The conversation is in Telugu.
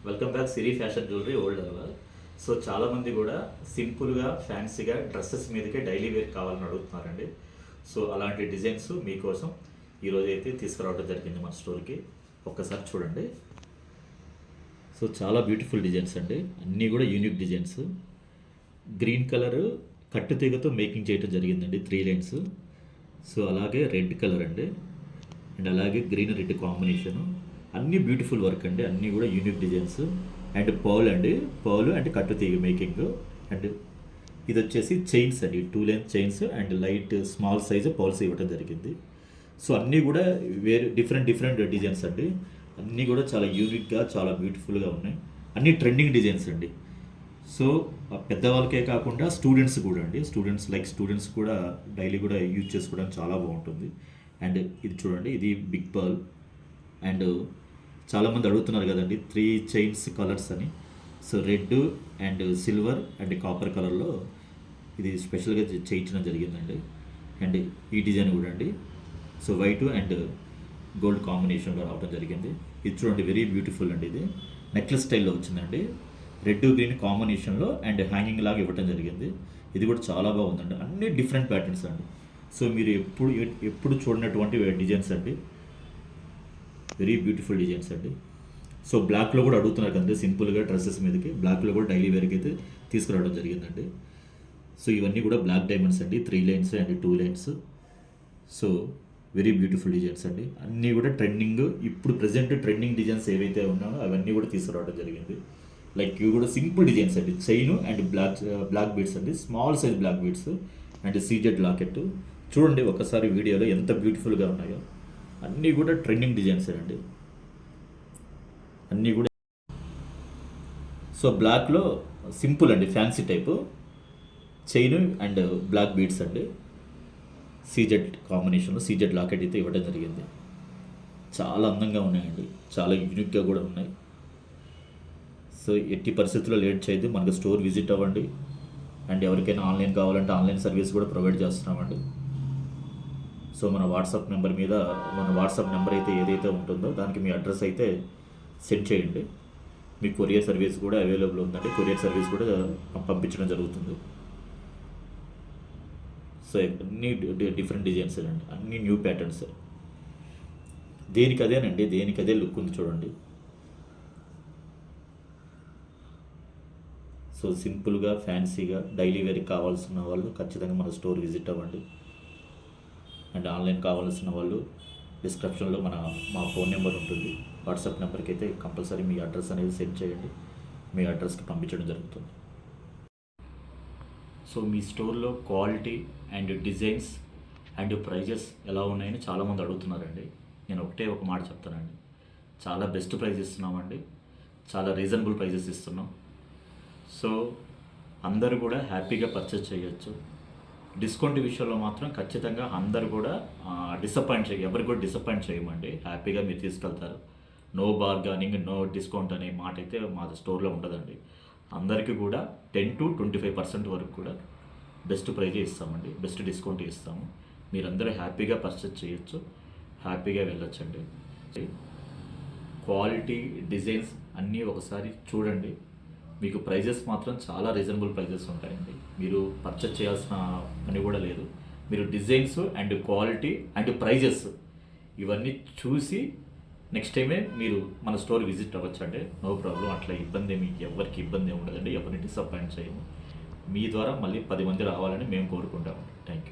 Welcome back Siri fashion jewellery old అర్వల్. సో చాలామంది కూడా సింపుల్గా ఫ్యాన్సీగా డ్రెస్సెస్ మీదకే డైలీ వేర్ కావాలని అడుగుతున్నారండి. సో అలాంటి డిజైన్స్ మీకోసం ఈరోజు అయితే తీసుకురావడం జరిగింది మన స్టోర్కి. ఒక్కసారి చూడండి. సో చాలా బ్యూటిఫుల్ డిజైన్స్ అండి, అన్నీ కూడా యూనిక్ డిజైన్స్. గ్రీన్ కలర్ కట్టు తీగతో మేకింగ్ చేయడం జరిగిందండి, 3 లైన్స్. సో అలాగే రెడ్ కలర్ అండి, అండ్ అలాగే గ్రీన్ రెడ్ కాంబినేషను. అన్నీ బ్యూటిఫుల్ వర్క్ అండి, అన్నీ కూడా యూనిక్ డిజైన్స్. అండ్ పర్ల్ అండి, పర్ల్ అండ్ కట్టు తీగ మేకింగ్. అండ్ ఇది వచ్చేసి చైన్స్ అండి, 2 line chains and light small size pearls ఇవ్వడం జరిగింది. సో అన్నీ కూడా వేరే డిఫరెంట్ డిజైన్స్ అండి, అన్నీ కూడా చాలా యూనిక్గా చాలా బ్యూటిఫుల్గా ఉన్నాయి. అన్నీ ట్రెండింగ్ డిజైన్స్ అండి. సో పెద్దవాళ్ళకే కాకుండా స్టూడెంట్స్ కూడా అండి, స్టూడెంట్స్ కూడా డైలీ కూడా యూజ్ చేసుకోవడానికి చాలా బాగుంటుంది. అండ్ ఇది చూడండి, ఇది బిగ్ పర్ల్. అండ్ చాలామంది అడుగుతున్నారు కదండి 3 చైన్స్ కలర్స్ అని. So red and silver and copper కలర్లో ఇది స్పెషల్గా చేయించడం జరిగిందండి. అండ్ ఈ డిజైన్ కూడా అండి, సో వైట్ అండ్ గోల్డ్ కాంబినేషన్లో రావడం జరిగింది. ఇది చూడండి, వెరీ బ్యూటిఫుల్ అండి. ఇది నెక్లెస్ స్టైల్లో వచ్చిందండి, రెడ్ గ్రీన్ కాంబినేషన్లో అండ్ హ్యాంగింగ్ లాగా ఇవ్వడం జరిగింది. ఇది కూడా చాలా బాగుందండి, అన్ని డిఫరెంట్ ప్యాటర్న్స్ అండి. సో మీరు ఎప్పుడు చూడనటువంటి డిజైన్స్ అండి, వెరీ బ్యూటిఫుల్ డిజైన్స్ అండి. సో బ్లాక్లో కూడా అడుగుతున్నారు కదండి, సింపుల్గా డ్రెస్సెస్ మీదకి బ్లాక్లో కూడా డైలీ వేర్కి అయితే తీసుకురావడం జరిగిందండి. సో ఇవన్నీ కూడా బ్లాక్ డైమండ్స్ అండి, 3 lines and 2 lines. So very beautiful designs అండి, అన్నీ కూడా ట్రెండింగ్, ఇప్పుడు ప్రజెంట్ ట్రెండింగ్ డిజైన్స్ ఏవైతే ఉన్నాయో అవన్నీ కూడా తీసుకురావడం జరిగింది. లైక్ ఇవి కూడా సింపుల్ డిజైన్స్ అండి, చైన్ అండ్ బ్లాక్ బీడ్స్ అండి, small size black beads and CZ locket. చూడండి ఒకసారి వీడియోలో ఎంత బ్యూటిఫుల్గా ఉన్నాయో, అన్నీ కూడా ట్రెండింగ్ డిజైన్స్ అండి, అన్నీ కూడా. సో బ్లాక్లో సింపుల్ అండి, fancy type chain and black beads అండి, సీజెడ్ కాంబినేషన్లో సీజెడ్ లాకెట్ అయితే ఇవ్వడం జరిగింది. చాలా అందంగా ఉన్నాయండి, చాలా యూనిక్గా కూడా ఉన్నాయి. సో ఎట్టి పరిస్థితుల్లో లేట్ చేయదు, మనకు స్టోర్ విజిట్ అవ్వండి. అండ్ ఎవరికైనా ఆన్లైన్ కావాలంటే ఆన్లైన్ సర్వీస్ కూడా ప్రొవైడ్ చేస్తున్నామండి. సో మన వాట్సాప్ నెంబర్ అయితే ఏదైతే ఉంటుందో దానికి మీ అడ్రస్ అయితే సెండ్ చేయండి. మీ కొరియర్ సర్వీస్ కూడా అవైలబుల్ ఉందండి, కొరియర్ సర్వీస్ కూడా పంపించడం జరుగుతుంది. సో అన్ని డిఫరెంట్ డిజైన్స్ అండి, అన్ని న్యూ ప్యాటర్న్స్. దేనికదే లుక్ ఉంది చూడండి. సో సింపుల్గా ఫ్యాన్సీగా డైలీ వేర్కి కావాల్సిన వాళ్ళు ఖచ్చితంగా మన స్టోర్ విజిట్ అవ్వండి. అండ్ ఆన్లైన్ కావాల్సిన వాళ్ళు డిస్క్రిప్షన్లో మా ఫోన్ నెంబర్ ఉంటుంది, వాట్సాప్ నెంబర్కి అయితే కంపల్సరీ మీ అడ్రస్ అనేది సెండ్ చేయండి, మీ అడ్రస్కి పంపించడం జరుగుతుంది. సో మీ స్టోర్లో quality and designs and prices ఎలా ఉన్నాయని చాలామంది అడుగుతున్నారండి. నేను ఒక మాట చెప్తానండి, చాలా బెస్ట్ ప్రైస్ ఇస్తున్నామండి, చాలా రీజనబుల్ ప్రైజెస్ ఇస్తున్నాం. సో అందరూ కూడా హ్యాపీగా పర్చేస్ చేయొచ్చు. డిస్కౌంట్ విషయంలో మాత్రం ఖచ్చితంగా అందరు కూడా ఎవరికి కూడా డిసప్పాయింట్ చేయమండి, హ్యాపీగా మీరు తీసుకెళ్తారు. నో బార్గానింగ్, నో డిస్కౌంట్ అనే మాట అయితే మా స్టోర్లో ఉండదండి. అందరికీ కూడా 10 to 25% వరకు కూడా బెస్ట్ ప్రైజే ఇస్తామండి, బెస్ట్ డిస్కౌంట్ ఇస్తాము. మీరందరూ హ్యాపీగా పర్చేస్ చేయొచ్చు, హ్యాపీగా వెళ్ళొచ్చండి. క్వాలిటీ డిజైన్స్ అన్నీ ఒకసారి చూడండి, మీకు ప్రైజెస్ మాత్రం చాలా రీజనబుల్ ప్రైజెస్ ఉంటాయండి. మీరు పర్చేస్ చేయాల్సిన పని కూడా లేదు. మీరు designs and quality and prices ఇవన్నీ చూసి నెక్స్ట్ టైమే మీరు మన స్టోర్ విజిట్ అవ్వచ్చండి, నో ప్రాబ్లం. అట్లా ఎవరికి ఇబ్బంది ఉండదండి, ఎవరిని డిసప్పాయింట్ చేయము. మీ ద్వారా మళ్ళీ 10 మంది రావాలని మేము కోరుకుంటామండి. Thank you.